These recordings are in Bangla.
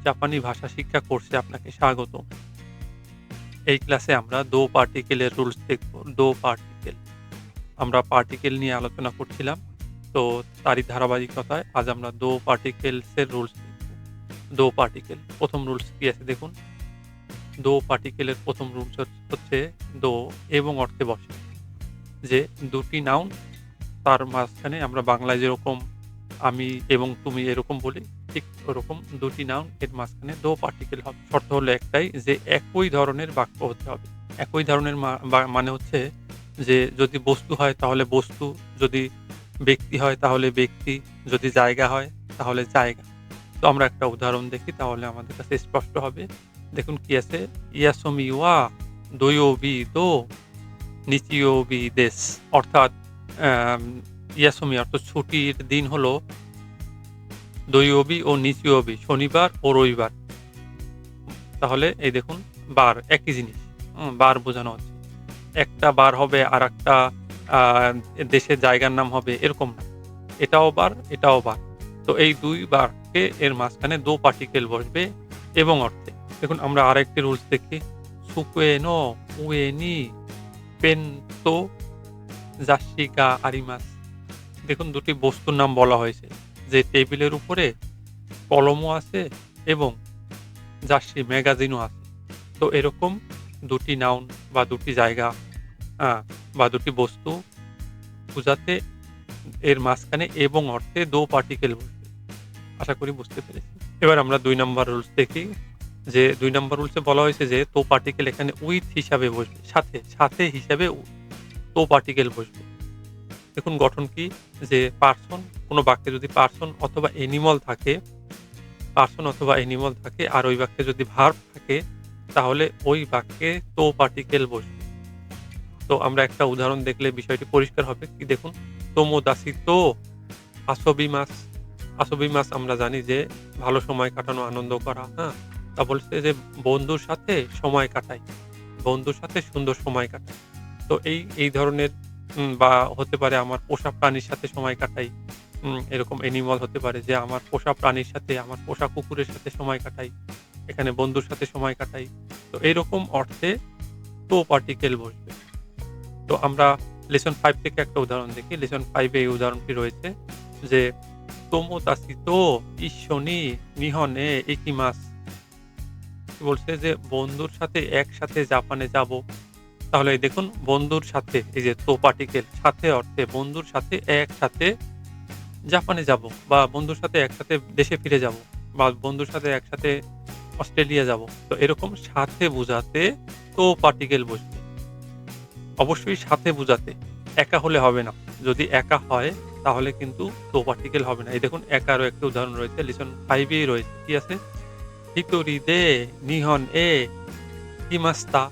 জাপানি ভাষা শিক্ষা কোর্সে আপনাকে স্বাগত। এই ক্লাসে আমরা দো পার্টিকেলের রুলস দেখব। দো পার্টিকেল। আমরা পার্টিকেল নিয়ে আলোচনা করছিলাম। তো তারই ধারাবাহিকতায় আজ আমরা দো পার্টিকেলস এর রুলস দেখব। দো পার্টিকেল। ১ম রুলস কি আছে দেখুন। দো পার্টিকেলের ১ম রুলস হচ্ছে দো এবং অর্থে বসে। যে দুটি নাউন তার মাঝখানে আমরা বাংলায় যেরকম আমি এবং তুমি এরকম বলি, ঠিক ওরকম দুটি নাউন এর মাঝখানে দো পার্টিকেল হবে। শর্ত হলো একটাই যে একই ধরনের বাক্য হতে হবে। একই ধরনের মানে হচ্ছে যে যদি বস্তু হয় তাহলে বস্তু, যদি ব্যক্তি হয় তাহলে ব্যক্তি, যদি জায়গা হয় তাহলে জায়গা। তো আমরা একটা উদাহরণ দেখি তাহলে আমাদের কাছে স্পষ্ট হবে। দেখুন কি আছে? ইয়াসমি ওয়া দোয়োবি দো নিচিওবি দেশ। অর্থাৎ আম ইয়াসমি অর্থ ছুটির দিন হলো দৈবী ও নিচিওবি, শনিবার ও রবিবার। তাহলে এই দেখুন বার একই জিনিস। বার বোঝানো হচ্ছে। একটা বার হবে আরেকটা আ দেশের জায়গার নাম হবে এরকম না। এটাও বার, এটাও বার। তো এই ২ বারকে এর মাঝখানে দো পার্টিকেল বসবে এবং অর্থে। দেখুন আমরা আরেকটি রুলস দেখি। সুকুয়ে নো উয়ে নি পেন্তো জাশিগা আরিমাস। দেখুন ২ টি বস্তুর নাম বলা হয়েছে। যে টেবিলের উপরে কলমও আছে এবং জার্সি ম্যাগাজিনও আছে। তো এরকম ২ টি নাউন বা ২ টি জায়গা আ বা ২ টি বস্তু বুঝাতে এর মাঝখানে এবং অর্থে দো পার্টিকেল বসবে। আশা করি বুঝতে পেরেছি। এবার আমরা ২ নাম্বার রুলস দেখি। যে ২ নাম্বার রুলসে বলা হয়েছে যে তো পার্টিকেল এখানে উইথ হিসাবে বসবে। সাথে হিসাবে তো পার্টিকেল বসবে। দেখুন গঠন কি? যে পারসন, কোন বাক্যে যদি পারসন অথবা অ্যানিমাল থাকে, আর ওই বাক্যে যদি ভার্ব থাকে তাহলে ওই বাক্যে তো পার্টিকেল বসবে। তো আমরা একটা উদাহরণ দেখলে বিষয়টি পরিষ্কার হবে। কি দেখুন, তোমোদাসি তো আসোবিমাস। আসোবিমাস আমরা জানি যে ভালো সময় কাটানো, আনন্দ করা, হ্যাঁ? তা বলছে যে বন্ধুর সাথে সময় কাটাই। বন্ধুর সাথে সুন্দর সময় কাটাই। তো এই ধরনের বা হতে পারে আমার পোষা প্রাণীর সাথে সময় কাটাই। এরকম অ্যানিমাল হতে পারে যে আমার পোষা প্রাণীর সাথে, আমার পোষা কুকুরের সাথে সময় কাটাই। এখানে বন্ধুর সাথে সময় কাটাই। তো এইরকম অর্থে তো পার্টিকেল বসবে। তো আমরা লেসন ৫ থেকে একটা উদাহরণ দেখি। লেসন ৫ এ এই উদাহরণটি রয়েছে যে, "তোমোদাচি তো ইচ্ছোনি নিহন এ ইকিমাসু।" কি বলছে যে, "বন্ধুর সাথে একসাথে জাপানে যাবো।" তাহলে এই দেখুন বন্ধুর সাথে, এই যে তো পার্টিকেল সাথে অর্থে বন্ধুর সাথে একসাথে জাপানে যাবো বা বন্ধুর সাথে একসাথে দেশে ফিরে যাবো বা বন্ধুর সাথে একসাথে অস্ট্রেলিয়া যাবো। তো এরকম সাথে বুঝাতে তো পার্টিকেল বসবে। অবশ্যই সাথে বুঝাতে। একা হলে হবে না। যদি একা হয় তাহলে কিন্তু তো পার্টিকেল হবে না। এই দেখুন একারও একটা উদাহরণ রয়েছে। লিসন ৫ এই রয়েছে। কি আছে? "হিতোরি দে নিহন এ কিমাস্তা।"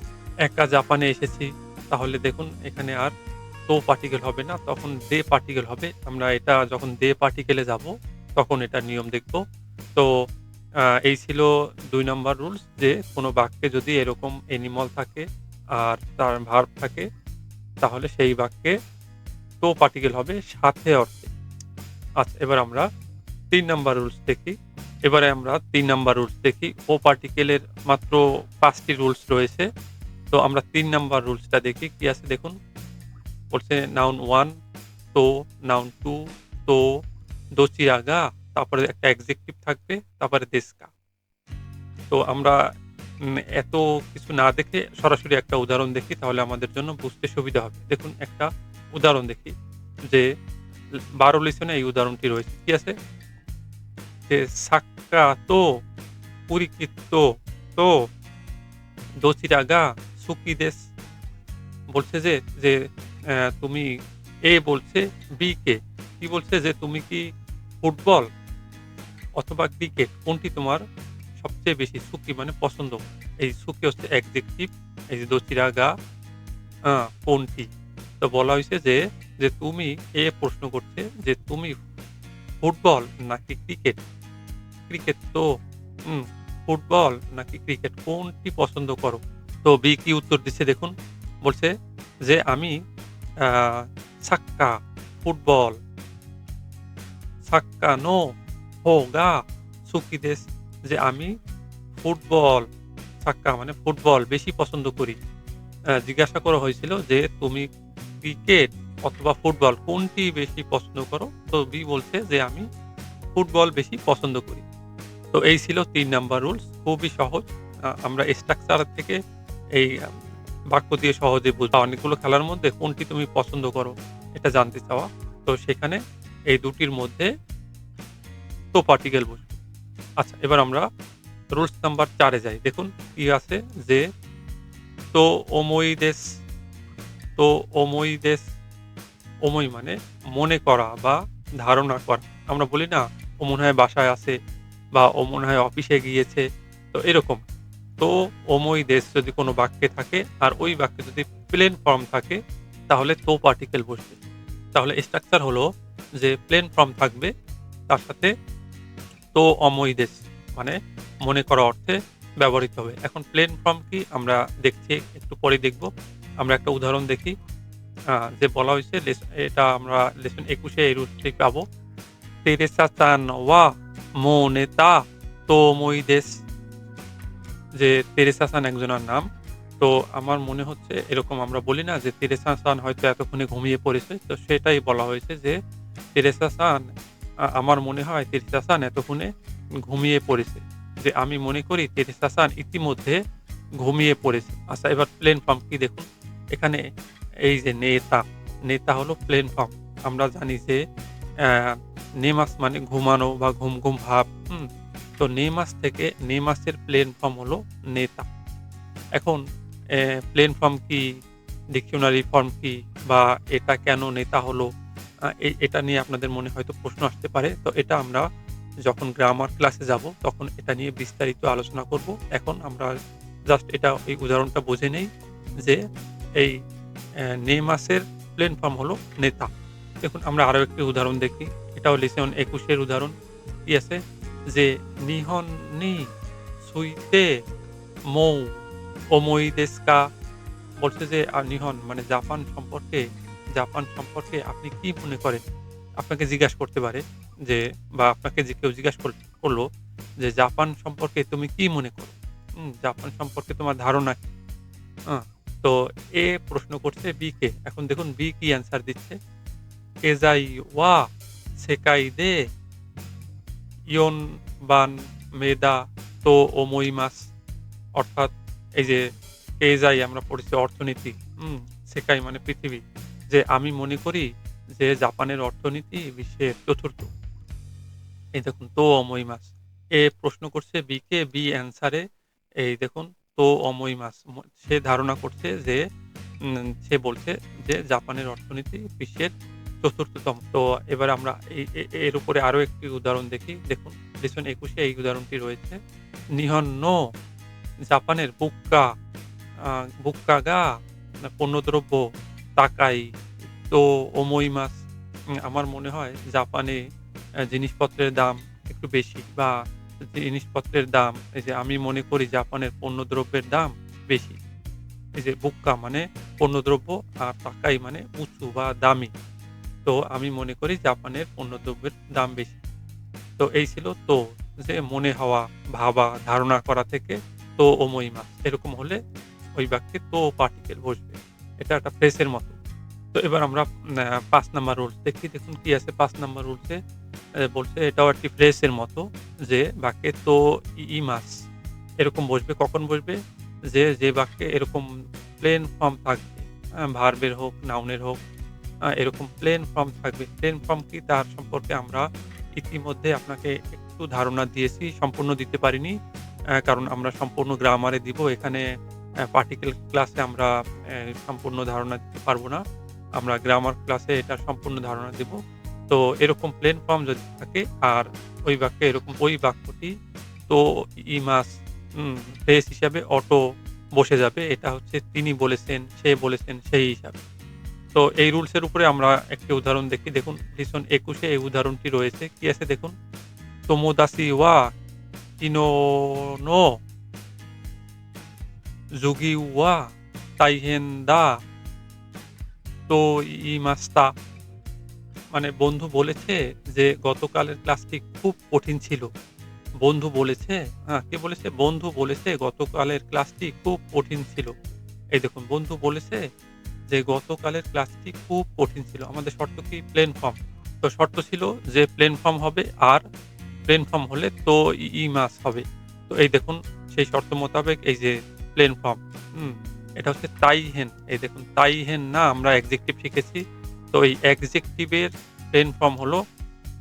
একা জাপানে এসেছি। তাহলে দেখুন এখানে আর তো পার্টিকেল হবে না। তখন দে পার্টিকেল হবে। আমরা এটা যখন দে পার্টিকেল এ যাবো তখন এটার নিয়ম দেখব। তো এই ছিল ২ নাম্বার রুলস যে কোন বাক্যে যদি এরকম অ্যানিমাল থাকে আর তার ভার্ব থাকে তাহলে সেই বাক্যে তো পার্টিকেল হবে সাথে অর্থে। আচ্ছা এবার আমরা ৩ নাম্বার রুলস দেখি। এবারে আমরা ৩ নাম্বার রুলস দেখি। ও পার্টিকেলের মাত্র ৫ টি রুলস রয়েছে। তো আমরা ৩ নাম্বার রুলসটা দেখি। কি আছে দেখুন। বলছে নাউন 1 তো, নাউন 2 তো, দোচিরাগা, তারপরে একটা অ্যাডজেক্টিভ থাকবে, তারপরে দেশকা। তো আমরা এত কিছু না দেখে সরাসরি একটা উদাহরণ দেখি তাহলে আমাদের জন্য বুঝতে সুবিধা হবে। দেখুন একটা উদাহরণ দেখি যে ১২ লিসনে এই উদাহরণটি রয়েছে। কি আছে? যে সাক্কা তো, পুরিকিত্তো তো, দোচিরাগা সুকি দেস। বলছে যে তুমি এ বলছে বি কে। কি বলছে যে তুমি কি ফুটবল অথবা ক্রিকেট কোনটি তোমার সবচেয়ে বেশি সুকি মানে পছন্দ? এই সুকি হচ্ছে অ্যাডজেক্টিভ। এই যে দোচিরাগা আ কোনটি? তো বলা হইছে যে তুমি এ প্রশ্ন করছে যে তুমি ফুটবল নাকি ক্রিকেট? ক্রিকেট তো হুম, ফুটবল নাকি ক্রিকেট কোনটি পছন্দ করো? তো বি কি উত্তর দিচ্ছে দেখুন। বলছে যে আমি আ সাক্কা ফুটবল সাক্কা নো হোগা সুকি দেস। যে আমি ফুটবল, সাক্কা মানে ফুটবল বেশি পছন্দ করি। জিজ্ঞাসা করা হয়েছিল যে, "তুমি ক্রিকেট অথবা ফুটবল কোনটি বেশি পছন্দ করো?" তো বি বলছে যে, "আমি ফুটবল বেশি পছন্দ করি।" তো এই ছিল ৩ নাম্বার রুলস। খুবই সহজ। আমরা স্ট্রাকচার থেকে এই বাক্য দিয়ে সহজে বুঝবা অনেকগুলো খেলার মধ্যে কোনটি তুমি পছন্দ করো এটা জানতে চাওয়া। তো সেখানে এই ২ টির মধ্যে তো পার্টিকেল বসবে। আচ্ছা এবার আমরা রুলস নাম্বার ৪ এ যাই। দেখুন কি আছে যে, তো ওমোইদেস, তো ওমোইদেস, ওমই মানে মনে করা বা ধারণা করা। আমরা বলি না, ও মনে হয় বাসায় আছে বা ও মনে হয় অফিসে গিয়েছে। তো এরকম। তো ওমই দেশ যদি কোনো বাক্যে থাকে আর ওই বাক্যে যদি প্লেন ফর্ম থাকে তাহলে তো পার্টিকেল বসবে। তাহলে স্ট্রাকচার হলো যে প্লেন ফর্ম থাকবে তার সাথে তো অমই দেশ মানে মনে করা অর্থে ব্যবহৃত হবে। এখন প্লেন ফর্ম কি আমরা দেখছি একটু পরে দেখব। আমরা একটা উদাহরণ দেখি। যে বলা হয়েছে এটা আমরা লেসন ২১ এ এই রুলসটি পাবো। তেরেসা-চান ওয়া মোনেতা তোমোই দেস। যে তেরেসা-চান একজনের নাম। তো আমার মনে হচ্ছে এরকম আমরা বলি না যে তেরেসা-চান হয়তো এতক্ষণে ঘুমিয়ে পড়েছে। তো সেটাই বলা হয়েছে যে তেরেসা-চান আমার মনে হয় তেরেসা-চান এতক্ষণে ঘুমিয়ে পড়েছে। যে আমি মনে করি তেরেসা-চান ইতিমধ্যে ঘুমিয়ে পড়েছে। আচ্ছা এবার প্লেন ফর্ম কি দেখুন। এখানে এই যে নেতা, নেতা হলো প্লেন ফর্ম। আমরা জানি যে অ্যা নেমাস মানে ঘুমানো বা ঘুম, ঘুম ভাব। হুম? তো নেমাস থেকে নেমাসের প্লেন ফর্ম হলো নেতা। এখন প্লেন ফর্ম কি, ডিকশনারি ফর্ম কি বা এটা কেন নেতা হলো? এটা নিয়ে আপনাদের মনে হয়তো প্রশ্ন আসতে পারে। তো এটা আমরা যখন গ্রামার ক্লাসে যাব তখন এটা নিয়ে বিস্তারিত আলোচনা করব। এখন আমরা জাস্ট এই উদাহরণটা বুঝে নেই যে এই নেমাসের প্লেন ফর্ম হলো নেতা। দেখুন আমরা আরো একটি উদাহরণ দেখি। এটাও লেসন ২১ এর উদাহরণ। কি আছে? যে নিহন নি সুইতে মৌ ওমোই দেশু কা? বলছে যে নিহন মানে জাপান সম্পর্কে আপনি কি মনে করেন? আপনাকে জিজ্ঞাসা করতে পারে যে বা আপনাকে যে কেউ জিজ্ঞাসা করল যে, "জাপান সম্পর্কে তুমি কি মনে করো? জাপান সম্পর্কে তোমার ধারণা কি?" আ তো এ প্রশ্ন করছে বি কে। এখন দেখুন বি কি অ্যান্সার দিচ্ছে? "কেজাই ওয়া সেকাই দে ইয়োনবান মেদা তো ওমোইমাস।" অর্থাৎ এই যে কেইজাই আমরা পড়েছি অর্থনীতি, সেকাই মানে পৃথিবী। যে আমি মনে করি যে জাপানের অর্থনীতি বিশ্বের ৪র্থ। এই দেখুন তো অমইমাস। এ প্রশ্ন করছে বি কে, বি অ্যান্সারে এই দেখুন তো অমইমাস। সে ধারণা করছে যে সে বলছে যে জাপানের অর্থনীতি বিশ্বের ৪র্থতম। তো এবার আমরা এর উপরে আরো একটি উদাহরণ দেখি। দেখুন লেসন ২১ এ এই উদাহরণটি রয়েছে। নিহন নো জাপানের আ বুক্কা গা পণ্যদ্রব্য তাকাই তো ওমোইমাস। আমার মনে হয় জাপানে জিনিসপত্রের দাম একটু বেশি বা জিনিসপত্রের দাম এই যে আমি মনে করি জাপানের পণ্যদ্রব্যের দাম বেশি। এই যে বুক্কা মানে পণ্যদ্রব্য আর তাকাই মানে উঁচু বা দামি। তো আমি মনে করি জাপানের পণ্যদ্রব্যের দাম বেশি। তো এই ছিল তো, যে মনে হওয়া, ভাবা, ধারণা করা থেকে তো ওমোইমাস। এরকম হলে ওই বাক্যে তো পার্টিকেল বসবে। এটা একটা ফ্রেজের মতো। তো এবার আমরা ৫ নাম্বার রুলস দেখি। দেখুন কি আছে ৫ নাম্বার রুলসে বলছে এটাও একটি ফ্রেজের মতো যে বাক্যে তো ইমাস এরকম বসবে। কখন বসবে? যে বাক্যে এরকম প্লেন ফর্ম থাকবে, ভার্বের হোক, নাউনের হোক, এরকম প্লেন ফর্ম থাকবে। প্লেন ফর্ম কি তার সম্পর্কে আমরা ইতিমধ্যে আপনাকে একটু ধারণা দিয়েছি, সম্পূর্ণ দিতে পারিনি। কারণ আমরা সম্পূর্ণ গ্রামারে দিব। এখানে পার্টিকেল ক্লাসে আমরা সম্পূর্ণ ধারণা দিতে পারব না। আমরা গ্রামার ক্লাসে এটার সম্পূর্ণ ধারণা দিব। তো এরকম প্লেন ফর্ম যদি থাকে আর ওই বাক্যে এরকম ওই বাক্যটি তো ইমাস ফ্রেজ হিসাবে অটো বসে যাবে। এটা হচ্ছে তিনি বলেছেন, সে বলেছেন সেই হিসাবে। তো এই রুলস এর উপরে আমরা একটি উদাহরণ দেখি। দেখুন লিসন ২১ এ এই উদাহরণটি রয়েছে। কি আছে দেখুন? তোমোদাচি ওয়া কিনো নো যুগি ওয়া তাইহেন দা তো ইমাস্তা। মানে বন্ধু বলেছে যে গতকালের ক্লাসটি খুব কঠিন ছিল। বন্ধু বলেছে, কে বলেছে? বন্ধু বলেছে গতকালের ক্লাসটি খুব কঠিন ছিল। এই দেখুন বন্ধু বলেছে যে গতকালের ক্লাসটি খুব কঠিন ছিল। আমাদের শর্ত কি? Plain form. তো শর্ত ছিল যে প্লেন ফর্ম হবে আর প্লেন ফর্ম হলে তো মাস হবে। তো এই দেখুন সেই শর্ত মোতাবেক এই যে প্লেন ফর্ম, হুম? এটা হচ্ছে তাই হেন। এই দেখুন তাই হেন না আমরা অ্যাডজেক্টিভ শিখেছি। তো এই অ্যাডজেক্টিভের প্লেন ফর্ম হলো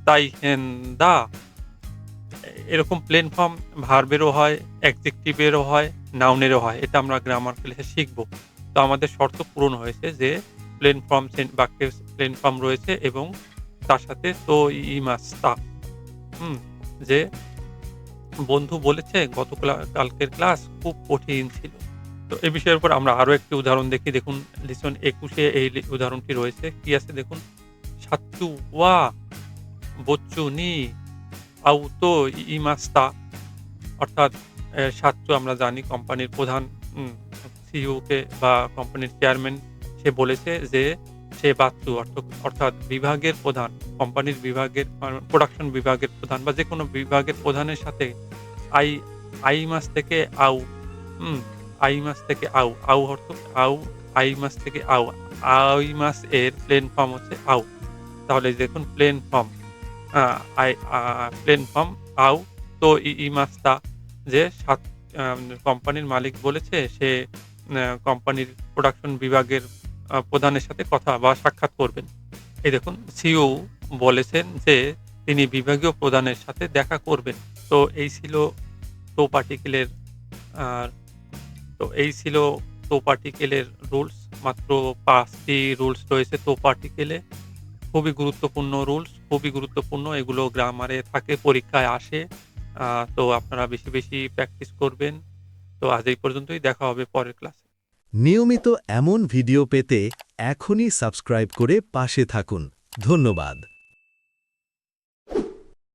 তাই হেন দা। এরকম প্লেন ফর্ম ভার্বেরও হয়, অ্যাডজেক্টিভেরও হয়, নাউনেরও হয়। এটা আমরা গ্রামার ক্লাসে শিখব। তো আমাদের শর্ত পূরণ হয়েছে যে প্লেন ফর্ম বাক্যে প্লেন ফর্ম রয়েছে এবং তার সাথে তো মাস তা। হুম? যে বন্ধু বলেছে কালকের ক্লাস খুব কঠিন ছিল। তো এই বিষয়ের উপর আমরা আরো একটি উদাহরণ দেখি। দেখুন লিসন ২১ এ এই উদাহরণটি রয়েছে। কি আছে দেখুন? "সাচ্চু ওয়া বচ্চু নি আউতো ইমাস্তা।" অর্থাৎ সাচ্চু আমরা জানি কোম্পানির প্রধান, সিইও কে বা কোম্পানির চেয়ারম্যান, সে বলেছে যে সে বাচ্চু অর্থাৎ বিভাগের প্রধান, কোম্পানির বিভাগের প্রোডাকশন বিভাগের প্রধান বা যেকোনো বিভাগের প্রধানের সাথে আই আই মাস থেকে আউ, হুম? আই মাস থেকে আউ, আউ, আই মাস থেকে আউ। আই মাস এর প্লেন ফর্ম হচ্ছে আউ। তাহলে এই দেখুন প্লেন ফর্ম, আ আই প্লেন ফর্ম আউ তো মাস্তা, যে কোম্পানির মালিক বলেছে সে কোম্পানির প্রোডাকশন বিভাগের প্রধানের সাথে কথা বা সাক্ষাৎ করবেন। এই দেখুন সিইও বলেছেন যে তিনি বিভাগীয় প্রধানের সাথে দেখা করবেন। তো এই ছিল তো পার্টিকেলের আর তো এই ছিল তো পার্টিকেলের রুলস। মাত্র ৫ টি রুলস রয়েছে তো পার্টিকেলে। খুবই গুরুত্বপূর্ণ রুলস, খুবই গুরুত্বপূর্ণ। এগুলো গ্রামারে থাকে, পরীক্ষায় আসে। তো আপনারা বেশি, বেশি প্র্যাকটিস করবেন। তো আজ এই পর্যন্তই। দেখা হবে পরের ক্লাসে। নিয়মিত এমন ভিডিও পেতে এখনই সাবস্ক্রাইব করে পাশে থাকুন। ধন্যবাদ।